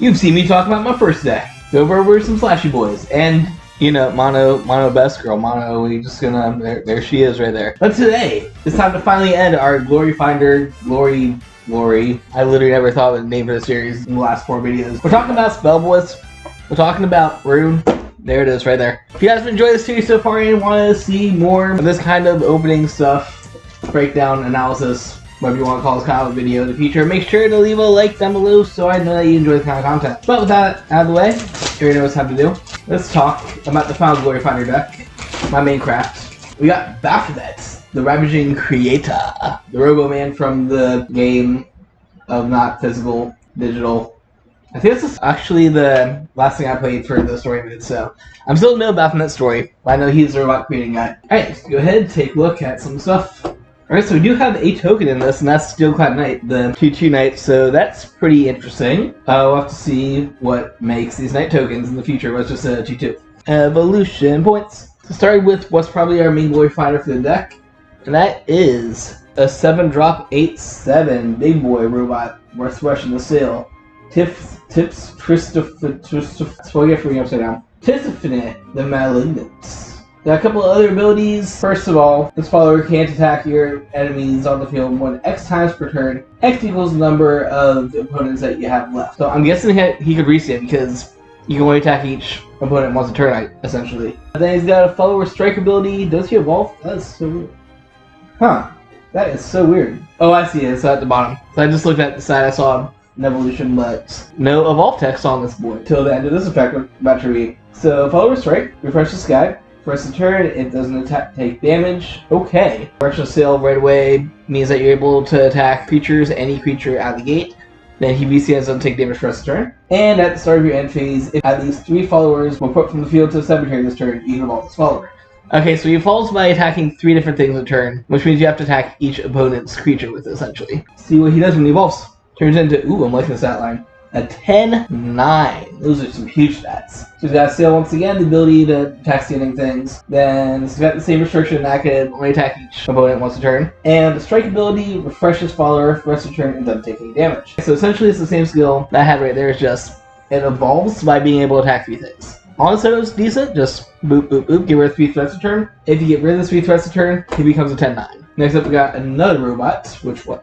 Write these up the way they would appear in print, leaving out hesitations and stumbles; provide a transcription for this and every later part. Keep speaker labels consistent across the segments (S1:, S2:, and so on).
S1: you've seen me talk about my first deck. Go over some Slashy Boys, and, you know, Mono best girl, Mono, we just gonna, there she is right there. But today, it's time to finally end our Gloryfinder, Glory. I literally never thought of the name of the series in the last 4 videos. We're talking about Spell Boys, we're talking about Rune. There it is, right there. If you guys have enjoyed this series so far and want to see more of this kind of opening stuff, breakdown, analysis, whatever you want to call this kind of video in the future, make sure to leave a like down below so I know that you enjoy this kind of content. But with that out of the way, you already know what's time to do. Let's talk about the final Gloryfinder deck, my main craft. We got Belphomet, the Ravaging Creator, the Robo-Man from the game of not physical, digital. I think this is actually the last thing I played for the story mode, so I'm still new about Baphomet's story, but I know he's a robot creating guy. Alright, let's go ahead and take a look at some stuff. Alright, so we do have a token in this, and that's Steelclad Knight, the 2/2 Knight, so that's pretty interesting. We'll have to see what makes these Knight tokens in the future, but it's just a 2/2. Evolution points. So starting with what's probably our main Gloryfinder for the deck, and that is a 7-drop 8/7 big boy robot worth rushing the sale. Tips Christopher, forget for me upside down. Tiffany the Malignant. Got a couple of other abilities. First of all, this follower can't attack your enemies on the field more than X times per turn. X equals the number of opponents that you have left. So I'm guessing he could reset because you can only attack each opponent once a turn, essentially. Then he's got a follower strike ability. Does he evolve? That's so weird. Huh. That is so weird. Oh, I see it. It's at the bottom. So I just looked at the side. I saw an evolution, but no evolve text on this boy till the end of this effect. I'm about to read. So follower strike, refresh the sky. First turn, it doesn't take damage. Okay. Directional sail right away means that you're able to attack creatures, any creature out of the gate. Then he BCS doesn't take damage for the turn. And at the start of your end phase, if at least 3 followers were put from the field to the cemetery this turn, you can evolve this follower. Okay, so he evolves by attacking 3 different things a turn, which means you have to attack each opponent's creature with it, essentially. See what he does when he evolves. Turns into, ooh, I'm liking the stat line, a 10-9. Those are some huge stats. So he's got Sail once again, the ability to attack stealing things. Then he's got the same restriction that can only attack each opponent once a turn. And the strike ability refreshes follower for the rest of the turn and doesn't take any damage. So essentially it's the same skill that I had right there, it's just it evolves by being able to attack 3 things. On its own it's decent, just boop, boop, boop, get rid of 3 threats a turn. If you get rid of the 3 threats a turn, he becomes a 10-9. Next up we got another robot,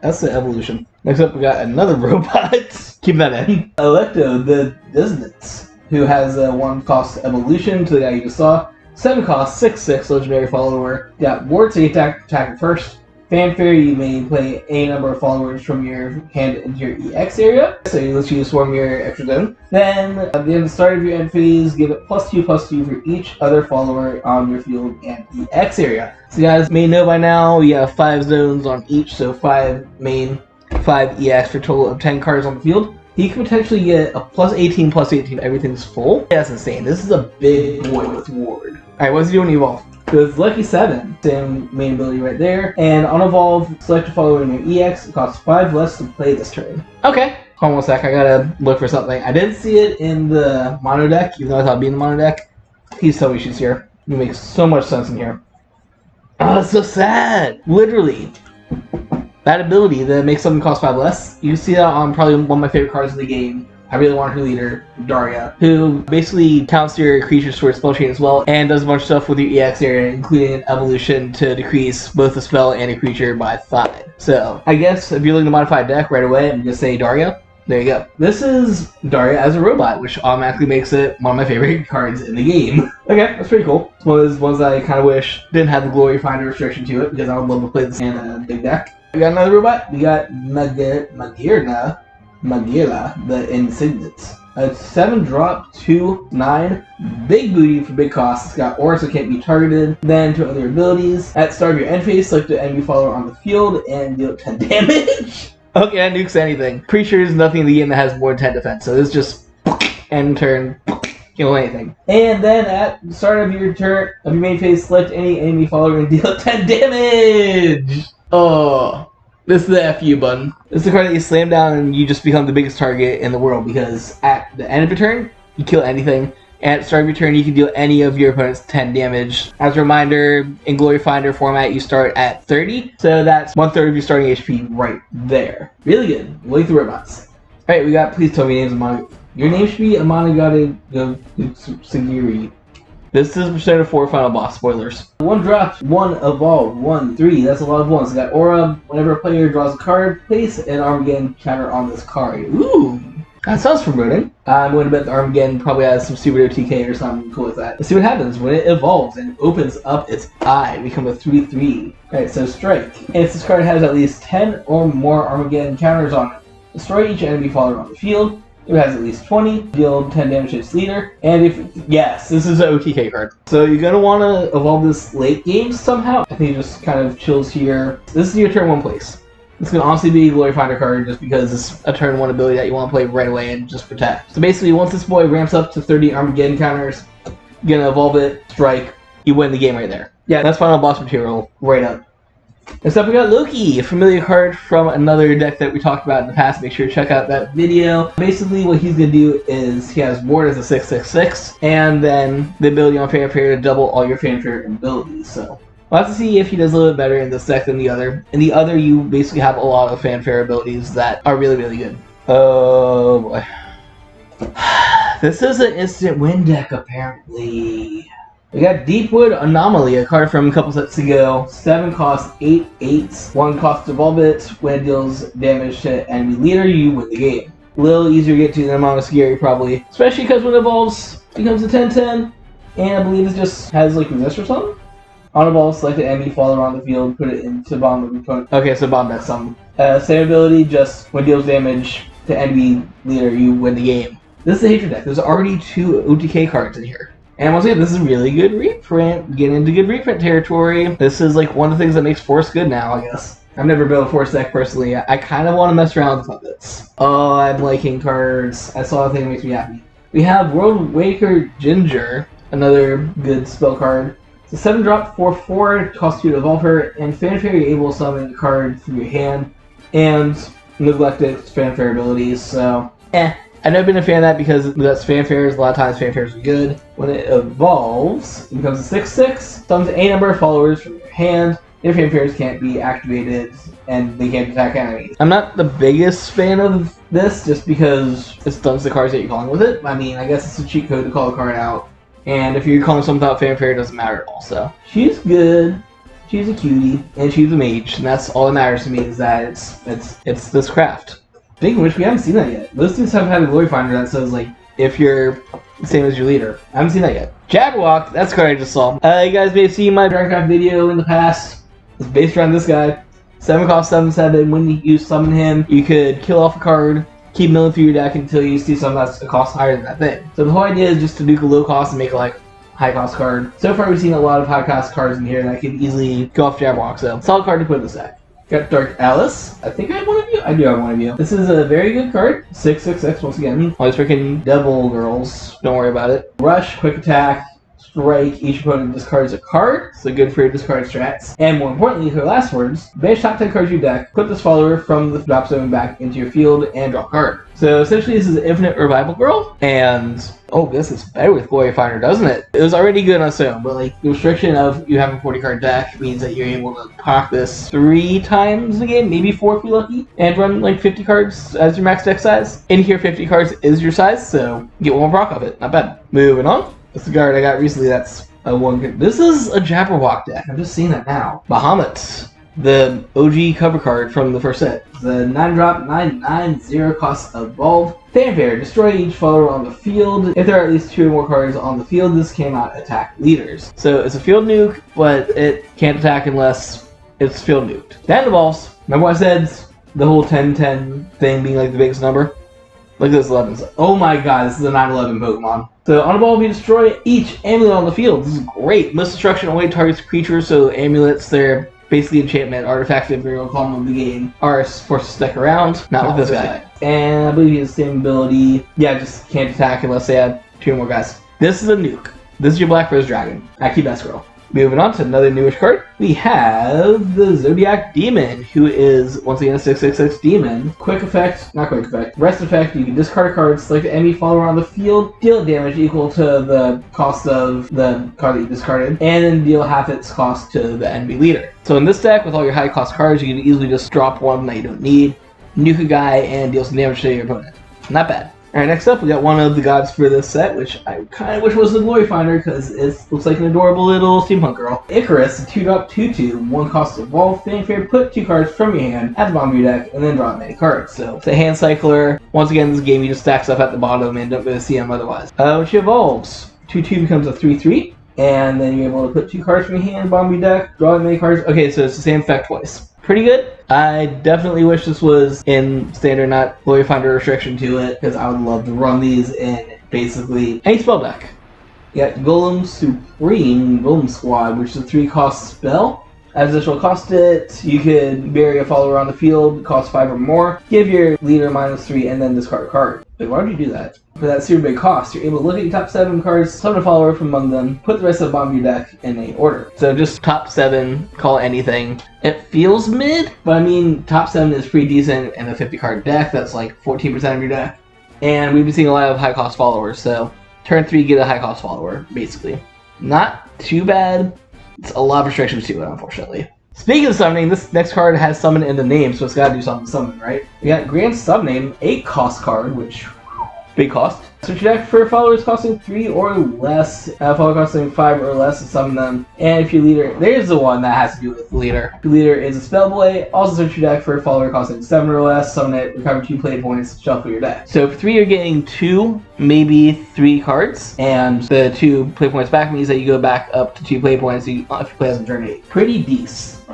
S1: that's the evolution. Next up we got another robot, keep that in. Electo the Dissonance, who has a 1 cost evolution to the guy you just saw. 7 cost, 6/6 legendary follower. Got Ward, so you attack it first. Fanfare, you may play a number of followers from your hand into your EX area, so you let you swarm your extra zone. Then, at the start of your end phase, give it +2/+2 for each other follower on your field and EX area. So you guys may know by now, we have 5 zones on each, so 5 main, 5 EX for a total of 10 cards on the field. He can potentially get a +18/+18 if everything's full. That's insane. This is a big boy with Ward. Alright, what's he doing when he evolves? Because Lucky 7, same main ability right there. And on evolve, select a follower in your EX. It costs 5 less to play this turn. Okay. Hold on one sec, I gotta look for something. I didn't see it in the mono deck, even though I thought it'd be in the mono deck. Please tell me she's here. It makes so much sense in here. Oh, it's so sad! Literally. That ability that makes something cost 5 less, you see that on probably one of my favorite cards in the game. I really want her leader, Daria, who basically counts your creatures for spell chain as well, and does a bunch of stuff with your EX area, including an evolution to decrease both a spell and a creature by 5. So, I guess if you're looking to modify a deck right away, I'm just say Daria. There you go. This is Daria as a robot, which automatically makes it one of my favorite cards in the game. Okay, that's pretty cool. It's one of those ones that I kind of wish didn't have the Gloryfinder restriction to it, because I would love to play this in a big deck. We got another robot. We got Magilla, the Insignet. A 7-drop, 2/9, big booty for big costs. It's got auras that can't be targeted. Then to other abilities. At start of your end phase, select the enemy follower on the field and deal 10 damage. Okay, that nukes anything. Pretty sure there's nothing in the game that has more than 10 defense, so it's just end turn, kill anything. And then at the start of your turn, of your main phase, select any enemy follower and deal 10 damage! Oh. This is the FU button. This is the card that you slam down and you just become the biggest target in the world because at the end of your turn, you kill anything. And at the start of your turn, you can deal any of your opponent's 10 damage. As a reminder, in Gloryfinder format, you start at 30. So that's 1/3 of your starting HP right there. Really good. Look at the robots. Alright, we got Please Tell Me Names of Your name should be Amanagata Sagiri. This is Persona 4 Final Boss. Spoilers. 1 dropped, 1 evolved, 1, 3. That's a lot of ones. We got Aura. Whenever a player draws a card, place an Armageddon counter on this card. Ooh. That sounds foreboding. I'm going to bet the Armageddon probably has some super OTK or something cool with that. Let's see what happens when it evolves and opens up its eye. Become a 3/3. Alright, so strike. And if this card has at least 10 or more Armageddon counters on it, destroy each enemy follower on the field. If it has at least 20, deal 10 damage to its leader. And if, yes, this is an OTK card. So you're going to want to evolve this late game somehow. I think it just kind of chills here. This is your turn 1 place. This can honestly be a Gloryfinder card just because it's a turn 1 ability that you want to play right away and just protect. So basically, once this boy ramps up to 30 Armageddon counters, you're going to evolve it, strike, you win the game right there. Yeah, that's final boss material right up. Next up, we got Loki, a familiar card from another deck that we talked about in the past. Make sure to check out that video. Basically, what he's going to do is he has Ward as a 6/6/6, and then the ability on Fanfare to double all your Fanfare abilities. So we'll have to see if he does a little bit better in this deck than the other. In the other, you basically have a lot of Fanfare abilities that are really, really good. Oh boy. This is an instant win deck, apparently. We got Deepwood Anomaly, a card from a couple sets ago. 7 cost, 8/8. 1 cost to evolve it. When it deals damage to enemy leader, you win the game. A little easier to get to than Monoskiri, probably. Especially because when it evolves, it becomes a 10/10. And I believe it just has like resist or something. On evolve, select an enemy follower on the field, put it into bomb of the opponent. Okay, so bomb that's something. Same ability, just when it deals damage to enemy leader, you win the game. This is a Hatred deck. There's already 2 OTK cards in here. And once again, this is really good reprint. Getting into good reprint territory. This is like one of the things that makes Force good now, I guess. I've never built a Force deck personally. I kind of want to mess around with puppets. Oh, I'm liking cards. I saw a thing that makes me happy. We have World Waker Ginger, another good spell card. It's a 7-drop 4/4, costs 2 to evolve her, and Fanfare you're able to summon a card from your hand and neglect its Fanfare abilities, so I've never been a fan of that because that's Fanfares. A lot of times Fanfares are good. When it evolves, it becomes a 6/6. Summons a number of followers from your hand. Their Fanfares can't be activated and they can't attack enemies. I'm not the biggest fan of this just because it stuns the cards that you're calling with it. I mean, I guess it's a cheat code to call a card out. And if you're calling something without Fanfare, it doesn't matter at all. So she's good. She's a cutie. And she's a mage. And that's all that matters to me is that it's this craft. Speaking of which, we haven't seen that yet. Most things have had a Gloryfinder that says, like, if you're the same as your leader. I haven't seen that yet. Jabberwock, that's the card I just saw. You guys may have seen my Runecraft video in the past. It's based around this guy. 7 cost 7/7. When you summon him, you could kill off a card, keep milling through your deck until you see something that's a cost higher than that thing. So the whole idea is just to nuke a low cost and make like high cost card. So far we've seen a lot of high cost cards in here that can easily go off Jabberwock, so solid card to put in this deck. Got Dark Alice. I think I have one of you. I do have one of you. This is a very good card. 6/6/6 once again. Always freaking devil girls. Don't worry about it. Rush, quick attack, strike. Each opponent discards a card. So good for your discard strats. And more importantly, her last words, banish top 10 cards of your deck, put this follower from the drop zone back into your field, and draw a card. So essentially this is an infinite revival girl. And oh, this is better with Gloryfinder, doesn't it? It was already good on its own, but like the restriction of you having a 40 card deck means that you're able to proc this 3 times a game, maybe 4 if you're lucky, and run like 50 cards as your max deck size. In here, 50 cards is your size, so get 1 proc of it. Not bad. Moving on. This is a card I got recently that's a 1 good. This is a Jabberwock deck. I'm just seeing that now. Bahamut. The OG cover card from the first set. The 9-drop 9/9 cost evolve. Fanfare, destroy each follower on the field. If there are at least 2 or more cards on the field, this cannot attack leaders. So it's a field nuke, but it can't attack unless it's field nuked. That evolves. Remember what I said? The whole 10/10 thing being like the biggest number? Look at this 11. Oh my god, this is a 9/11 Pokemon. So on evolve, you destroy each amulet on the field. This is great. Most destruction only targets creatures, so amulets, they're basically enchantment, artifact, if you're calling them the game, are forced to stick around. Not with this guy. And I believe he has the same ability. Yeah, just can't attack unless they add 2 more guys. This is a nuke. This is your Black Rose Dragon. I keep that scroll. Moving on to another newish card. We have the Zodiac Demon, who is, once again, a 6/6/6 demon. Quick effect, not quick effect, rest effect, you can discard a card, select an enemy follower on the field, deal damage equal to the cost of the card that you discarded, and then deal half its cost to the enemy leader. So in this deck, with all your high cost cards, you can easily just drop one that you don't need, nuke a guy, and deal some damage to your opponent. Not bad. Alright, next up, we got one of the gods for this set, which I kind of wish was the Gloryfinder, because it looks like an adorable little steampunk girl. Icarus, 2-drop, 2/2, 1 cost to evolve, fanfare, put 2 cards from your hand at the bottom of your deck, and then draw many cards. So, it's a hand cycler. Once again, this game, you just stack stuff at the bottom and don't really see them otherwise. When she evolves, 2/2 becomes a 3/3, and then you're able to put 2 cards from your hand, bottom of your deck, draw many cards. Okay, so it's the same effect twice. Pretty good. I definitely wish this was in standard, not Gloryfinder restriction to it, because I would love to run these in basically any spell deck. You got Golem Supreme, Golem Squad, which is a 3-cost spell. As this will cost it, you could bury a follower on the field, cost 5 or more, give your leader -3, and then discard a card. Wait, why would you do that? For that super big cost, you're able to look at your top 7 cards, summon a follower from among them, put the rest of the bottom of your deck in a order. So just top 7, call it anything. It feels mid, but I mean, top 7 is pretty decent in a 50-card deck. That's like 14% of your deck. And we've been seeing a lot of high-cost followers, so turn 3, get a high-cost follower, basically. Not too bad. It's a lot of restrictions to it, unfortunately. Speaking of summoning, this next card has summon in the name, so it's gotta do something to summon, right? We got Grand Subname, 8-cost card, which big cost. Switch your deck for followers costing 3 or less. Follower costing 5 or less to summon them. And if your leader, there's the one that has to do with the leader. If your leader is a spell boy, also switch your deck for a follower costing 7 or less. Summon it, recover 2 play points, shuffle your deck. So for 3, you're getting 2, maybe 3 cards, and the 2 play points back means that you go back up to 2 play points if you play as a turn 8. Pretty decent.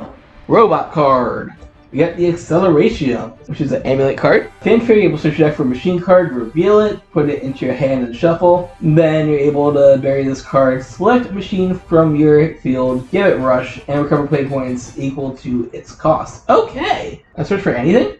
S1: Robot card. We got the Acceleration, which is an Amulet card. Fanfare, you're able to switch your deck for a machine card, reveal it, put it into your hand and shuffle. Then you're able to bury this card, select a machine from your field, give it rush, and recover play points equal to its cost. Okay! I switch for anything?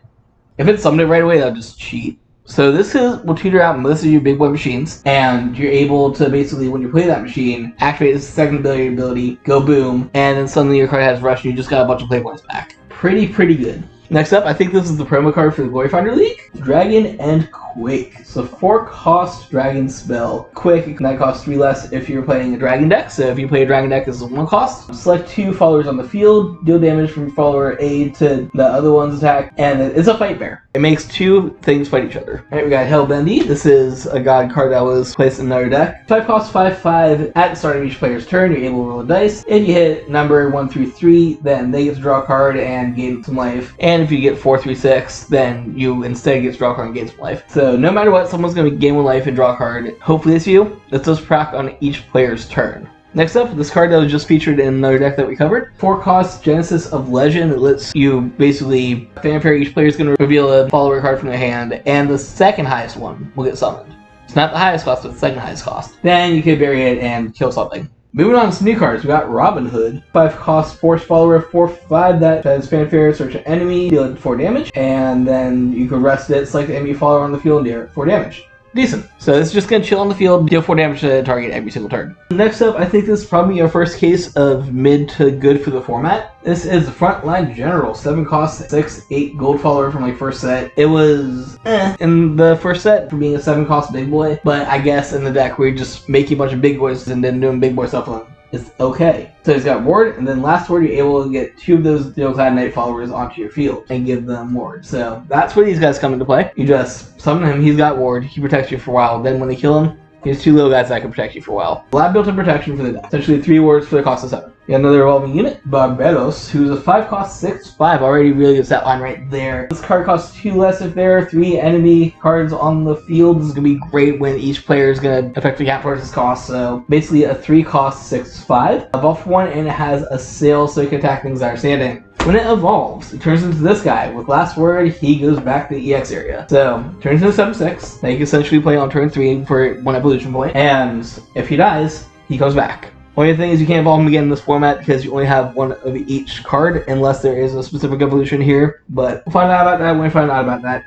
S1: If it's summoned it right away, that'll just cheat. So this will tutor out most of your big boy machines, and you're able to basically, when you play that machine, activate this second ability, go boom, and then suddenly your card has rush and you just got a bunch of play points back. Pretty good. Next up, I think this is the promo card for the Gloryfinder League. Dragon and Quake. So 4-cost dragon spell. Quick, that costs 3 less if you're playing a dragon deck. So if you play a dragon deck, this is 1 cost. Select 2 followers on the field, deal damage from follower A to the other one's attack, and it's a fight bear. It makes 2 things fight each other. Alright, we got Hellbendy. This is a god card that was placed in another deck. 5 costs 5/5. At the start of each player's turn, you're able to roll a dice. If you hit number 1 through 3, then they get to draw a card and gain some life. And if you get 4 through 6, then you instead get to draw a card and gain some life. So no matter what, someone's going to gain 1 life and draw a card. Hopefully it's you. This does proc on each player's turn. Next up, this card that was just featured in another deck that we covered. 4 costs, Genesis of Legend. It lets you basically fanfare. Each player is going to reveal a follower card from their hand, and the second highest one will get summoned. It's not the highest cost, but the second highest cost. Then you can bury it and kill something. Moving on to some new cards, we got Robin Hood. 5 cost, Force Follower, 4/5. That has fanfare, search an enemy, deal it 4 damage, and then you can rest it, select the enemy follower on the field, and deal it 4 damage. Decent. So it's just going to chill on the field, deal 4 damage to the target every single turn. Next up, I think this is probably our first case of mid to good for the format. This is the Frontline General. 7 costs, 6/8 gold follower from my first set. It was in the first set for being a 7 cost big boy, but I guess in the deck we're just making a bunch of big boys and then doing big boy stuff on them. It's okay. So he's got ward, and then last ward you're able to get 2 of those Steel-clad Knight followers onto your field and give them ward. So that's where these guys come into play. You just summon him, he's got ward, he protects you for a while. Then when they kill him, he has 2 little guys that can protect you for a while. Lab built-in protection for the deck. Essentially 3 wards for the cost of 7. You got another evolving unit, Barbaros, who's a 5 cost 6/5. Already really good set line right there. This card costs 2 less if there are 3 enemy cards on the field. This is going to be great when each player is going to effectively cap towards his cost. So basically a 3 cost 6/5. Evolve for 1, and it has a sail so you can attack things that are standing. When it evolves, it turns into this guy. With last word, he goes back to the EX area. So, turns into 7/6. That you can essentially play on turn 3 for 1 evolution point. And if he dies, he comes back. Only thing is you can't evolve him again in this format because you only have 1 of each card unless there is a specific evolution here. But we'll find out about that when we find out about that.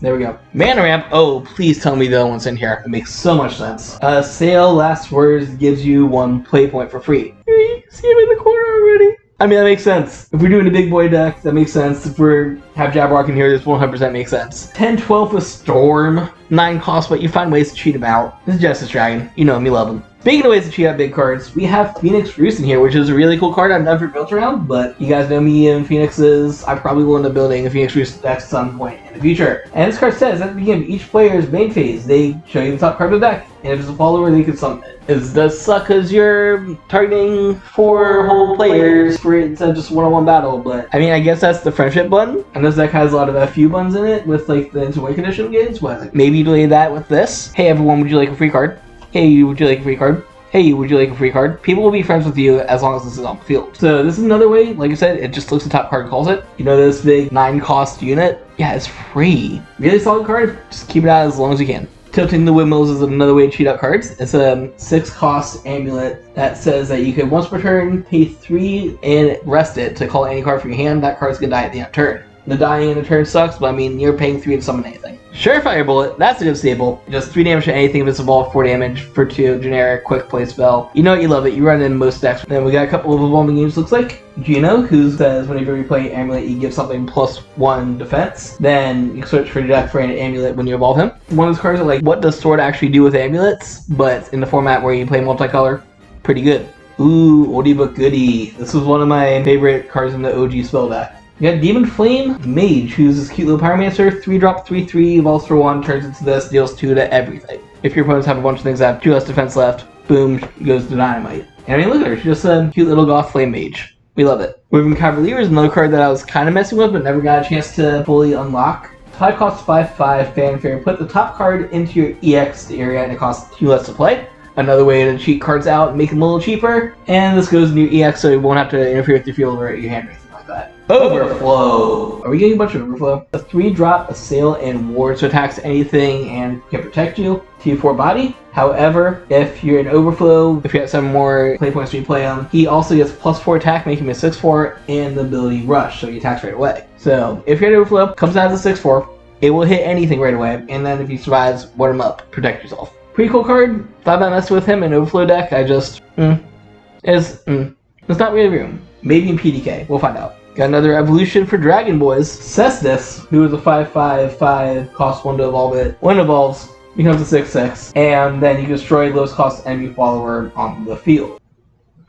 S1: There we go. Mana ramp. Oh, please tell me the other one's in here. It makes so much sense. Sail last words gives you 1 play point for free. Here you see him in the corner already. I mean, that makes sense. If we're doing a big boy deck, that makes sense. If we have Jabberwock in here, this 100% makes sense. 10/12 with Storm. 9 cost, but you find ways to cheat him out. This is Justice Dragon. You know him, you love him. Speaking of ways to cheat out big cards, we have Phoenix Roost in here, which is a really cool card I've never built around, but you guys know me and Phoenixes. I probably will end up building a Phoenix Roost deck at some point in the future. And this card says, at the beginning of each player's main phase, they show you the top card of the deck, and if it's a follower, they can summon it. It does suck because you're targeting 4 whole players for it instead of just one-on-one battle, but I mean, I guess that's the friendship button, and this deck has a lot of FU buttons in it with like the Into Wake Condition games, but like, maybe delay that with this. Hey everyone, would you like a free card? Hey, would you like a free card? Hey, would you like a free card? People will be friends with you as long as this is on the field. So this is another way, like I said, it just looks at the top card and calls it. You know this big 9-cost unit? Yeah, it's free. Really solid card, just keep it out as long as you can. Tilting the Windmills is another way to cheat out cards. It's a 6-cost amulet that says that you can once per turn pay 3 and rest it to call any card from your hand. That card's gonna die at the end of turn. The dying in a turn sucks, but I mean, you're paying 3 to summon anything. Surefire Bullet, that's a good staple. Just 3 damage to anything if it's evolved, 4 damage for 2, generic, quick play spell. You know it, you love it, you run it in most decks. Then we got a couple of evolving games, looks like. Gino, who says whenever you play Amulet, you give something +1 defense. Then you switch for your deck for an Amulet when you evolve him. One of those cards are like, what does Sword actually do with amulets? But in the format where you play multicolor, pretty good. Ooh, oldie but goodie. This was one of my favorite cards in the OG spell deck. You got Demon Flame Mage, who's this cute little Pyromancer, 3-drop, 3/3, evolves for 1, turns into this, deals 2 to everything. If your opponents have a bunch of things that have 2 less defense left, boom, goes to Dynamite. And I mean, look at her, she's just a cute little Goth Flame Mage. We love it. Moving Cavalier is another card that I was kind of messing with, but never got a chance to fully unlock. 5 costs 5/5, Fanfare. Put the top card into your EX area, and it costs 2 less to play. Another way to cheat cards out and make them a little cheaper. And this goes in your EX, so you won't have to interfere with your field or your hand or anything like that. Overflow. Are we getting a bunch of Overflow? A 3-drop, Assail, and Ward, so attacks anything and can protect you. 2/4 body. However, if you're in Overflow, if you have 7 more play points when you play him, he also gets +4 attack, making him a 6/4, and the ability Rush, so he attacks right away. So if you're in Overflow, comes out as a 6/4, it will hit anything right away, and then if he survives, ward him up, protect yourself. Pretty cool card. Thought about messing with him in Overflow deck. I just, there's not really room. Maybe in PDK, we'll find out. Got another evolution for Dragon Boys. Cestus, who is a 5/5/5, costs 1 to evolve it. When it evolves, becomes a 6/6, and then you can destroy lowest cost enemy follower on the field.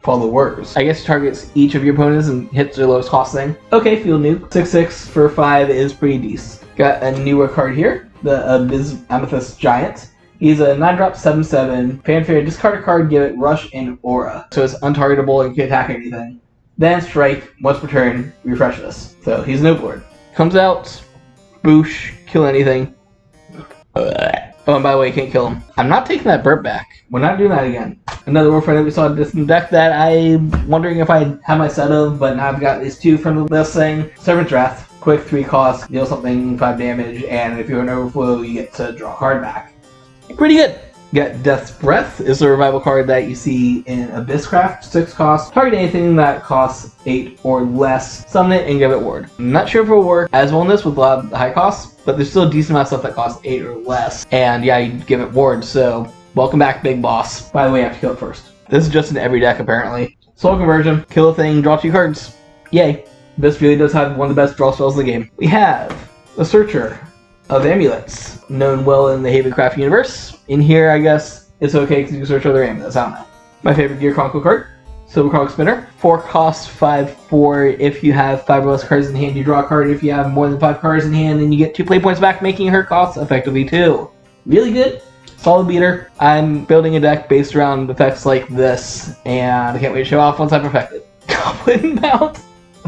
S1: Followers. I guess it targets each of your opponents and hits their lowest cost thing. Okay, field nuke. 6/6 for 5 is pretty decent. Got a newer card here, the Amethyst Giant. He's a 9-drop, 7/7. Fanfare, discard a card, give it Rush and Aura. So it's untargetable and can attack anything. Then strike, once per turn, refresh this. So he's an Overlord. Comes out, boosh, kill anything. Oh, and by the way, you can't kill him. I'm not taking that burp back. We're not doing that again. Another Warframe that we saw in this deck that I'm wondering if I have my set of, but now I've got these 2 from this thing. Servant's Wrath, quick 3 cost, deal something 5 damage, and if you're in Overflow, you get to draw a card back. Pretty good. You got Death's Breath is a revival card that you see in Abysscraft, 6 cost. Target anything that costs 8 or less, summon it and give it ward. I'm not sure if it will work as well in this with a lot of high costs, but there's still a decent amount of stuff that costs 8 or less. And yeah, you give it ward, so welcome back, Big Boss. By the way, I have to kill it first. This is just in every deck apparently. Soul Conversion, kill a thing, draw 2 cards. Yay. This really does have one of the best draw spells in the game. We have the Searcher of Amulets, known well in the Havencraft universe. In here, I guess it's okay because you can search other amulets, I don't know. My favorite Gear Chronicle card, Silver Chronicle Spinner. 4 costs, 5/4. If you have 5 or less cards in hand, you draw a card. If you have more than 5 cards in hand, then you get 2 play points back, making her cost effectively 2. Really good. Solid beater. I'm building a deck based around effects like this, and I can't wait to show off once I perfect it. Goblin Mount.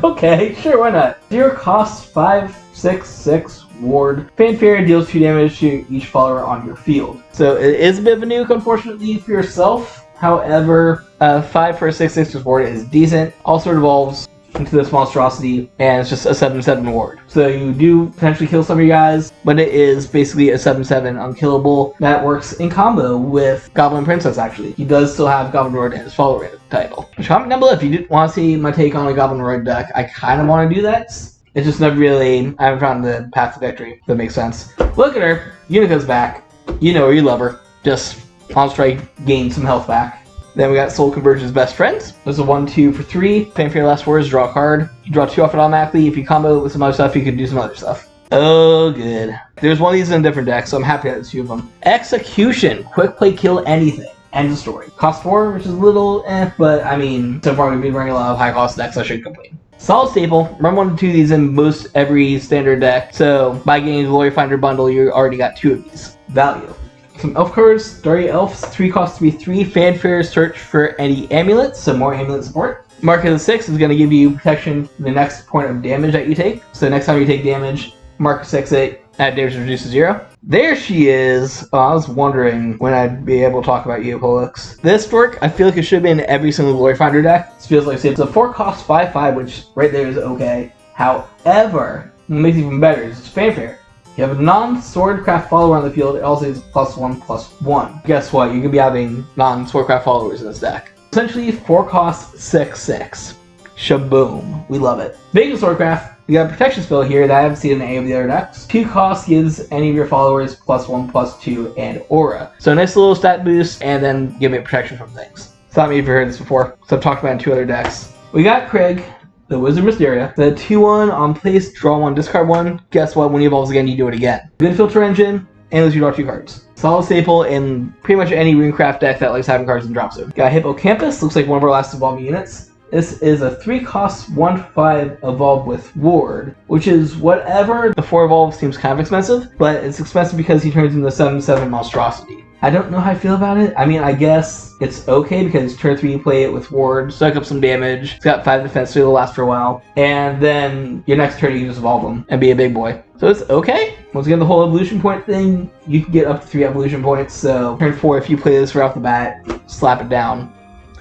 S1: Okay, sure, why not? 0 costs, 5/6/6. Ward. Fanfare deals 2 damage to each follower on your field. So it is a bit of a nuke, unfortunately, for yourself. However, 5 for a 6/6 ward is decent. Also evolves into this monstrosity, and it's just a 7/7 ward. So you do potentially kill some of your guys, but it is basically a 7/7 unkillable that works in combo with Goblin Princess, actually. He does still have Goblin Lord and his follower title. Comment down below if you did want to see my take on a Goblin Lord deck. I kind of want to do that. It's just never really, I haven't found the path to victory, if that makes sense. Look at her, Unica's back. You know her, you love her. Just on strike, gain some health back. Then we got Soul Conversion's Best Friends. There's a 1/2 for 3. Fanfare last words, draw a card. You draw 2 off it automatically. If you combo it with some other stuff, you can do some other stuff. Oh, good. There's one of these in a different deck, so I'm happy to have 2 of them. Execution, quick play, kill anything. End of story. Cost 4, which is a little but I mean, so far we've been running a lot of high cost decks, so I shouldn't complain. Solid staple. Run 1 to 2 of these in most every standard deck, so by getting a Gloryfinder bundle, you already got 2 of these. Value. Some elf cards, Starry Elves, 3 cost 3/3, Fanfare, search for any amulets, so more amulet support. Mark of the 6 is going to give you protection for the next point of damage that you take. So next time you take damage, mark 6/8, add damage reduced to 0. There she is. Oh, I was wondering when I'd be able to talk about you, Polix. This dork, I feel like it should have been in every single Gloryfinder deck. It feels like it's a 4 cost 5/5, which right there is okay. However, what makes it even better is it's Fanfare. You have a non-Swordcraft follower on the field. It also is +1/+1. Guess what? You're going to be having non-Swordcraft followers in this deck. Essentially, 4 cost 6/6. Shaboom. We love it. Speaking of Swordcraft, we got a protection spell here that I haven't seen in any of the other decks. 2 cost gives any of your followers +1/+2 and aura. So a nice little stat boost and then give it protection from things. Stop me if you've heard this before. So I've talked about it in 2 other decks. We got Craig, the Wizard Mysteria. The 2/1 on place, draw 1, discard 1. Guess what? When he evolves again, you do it again. Good filter engine, and you draw 2 cards. Solid staple in pretty much any Runecraft deck that likes having cards in drop zone. Got Hippocampus, looks like one of our last evolving units. This is a 3 cost 1/5 evolve with Ward, which is whatever. The 4 evolve seems kind of expensive, but it's expensive because he turns into a 7/7 monstrosity. I don't know how I feel about it. I mean, I guess it's okay because turn 3 you play it with Ward, suck up some damage. It's got 5 defense, so it'll last for a while. And then your next turn you can just evolve him and be a big boy. So it's okay. Once again, the whole evolution point thing, you can get up to 3 evolution points. So turn 4, if you play this right off the bat, slap it down.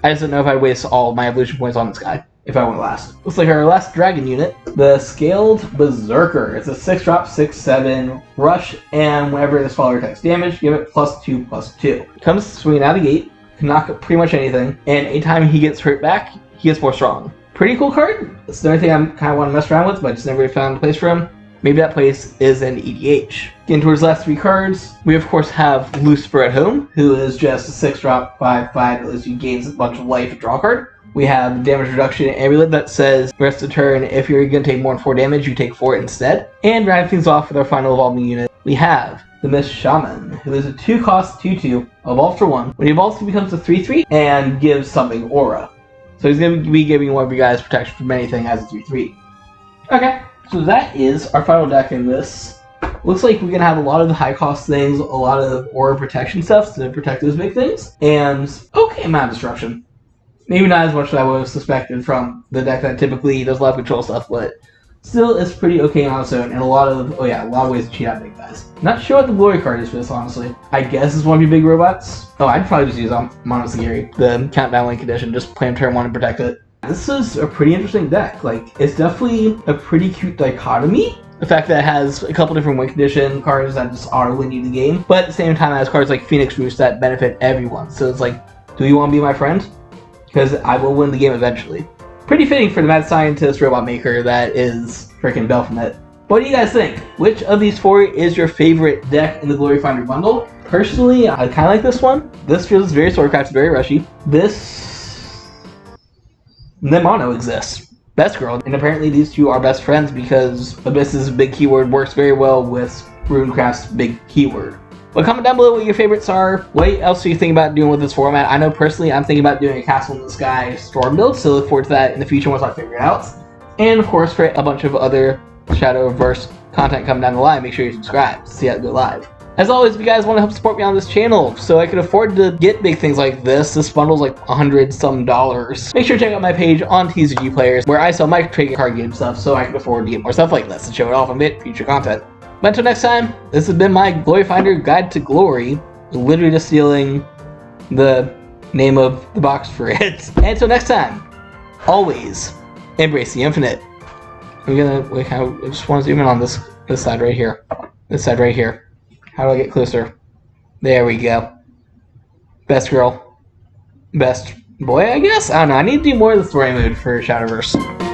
S1: I just don't know if I'd waste all of my evolution points on this guy if I went last. Looks like our last dragon unit, the Scaled Berserker. It's a 6-drop, 6/7 rush, and whenever this follower takes damage, give it +2/+2. Comes swinging out of the gate, can knock up pretty much anything, and anytime he gets hurt back, he gets more strong. Pretty cool card. It's the only thing I kind of want to mess around with, but I just never really found a place for him. Maybe that place is an EDH. Getting towards the last 3 cards, we of course have Lucifer at Home, who is just a 6-drop, 5/5 that lets you gain a bunch of life and draw a card. We have damage reduction amulet that says rest of the turn, if you're going to take more than 4 damage, you take 4 instead. And rounding things off with our final evolving unit, we have the Mist Shaman, who is a 2 cost 2/2, evolve for 1. When he evolves, he becomes a 3/3 and gives something aura. So he's going to be giving one of you guys protection from anything as a 3/3. Okay. So that is our final deck in this. Looks like we're going to have a lot of the high cost things, a lot of aura protection stuff to protect those big things, and okay amount of destruction. Maybe not as much as I would have suspected from the deck that typically does a lot of control stuff, but still it's pretty okay on its own, and a lot of ways to cheat out big guys. Not sure what the glory card is for this, honestly. I guess it's one of your big robots. Oh, I'd probably just use Monosagiri, the Countdown Link Edition, just play him turn 1 and protect it. This is a pretty interesting deck. Like, it's definitely a pretty cute dichotomy. The fact that it has a couple different win condition cards that just auto-win you the game, but at the same time it has cards like Phoenix Roost that benefit everyone. So it's like, do you want to be my friend? Because I will win the game eventually. Pretty fitting for the mad scientist robot maker that is freaking Belphomet. What do you guys think? Which of these 4 is your favorite deck in the Gloryfinder bundle? Personally, I kind of like this one. This feels very Swordcraft, very rushy. And then Mono exists. Best Girl. And apparently these 2 are best friends because Abyss's big keyword works very well with Runecraft's big keyword. But comment down below what your favorites are. What else do you think about doing with this format? I know personally I'm thinking about doing a Castle in the Sky storm build, so look forward to that in the future once I figure it out. And of course for a bunch of other Shadowverse content coming down the line, make sure you subscribe to see how it go live. As always, if you guys want to help support me on this channel so I can afford to get big things like this bundle's like $100-some. Make sure to check out my page on TCG Players where I sell my trading card game stuff so I can afford to get more stuff like this and show it off and get future content. But until next time, this has been my Gloryfinder Guide to Glory, literally just stealing the name of the box for it. And until next time, always embrace the infinite. I'm gonna wait, I just want to zoom in on this side right here. This side right here. How do I get closer? There we go. Best girl. Best boy, I guess? I don't know. I need to do more of the story mode for Shadowverse.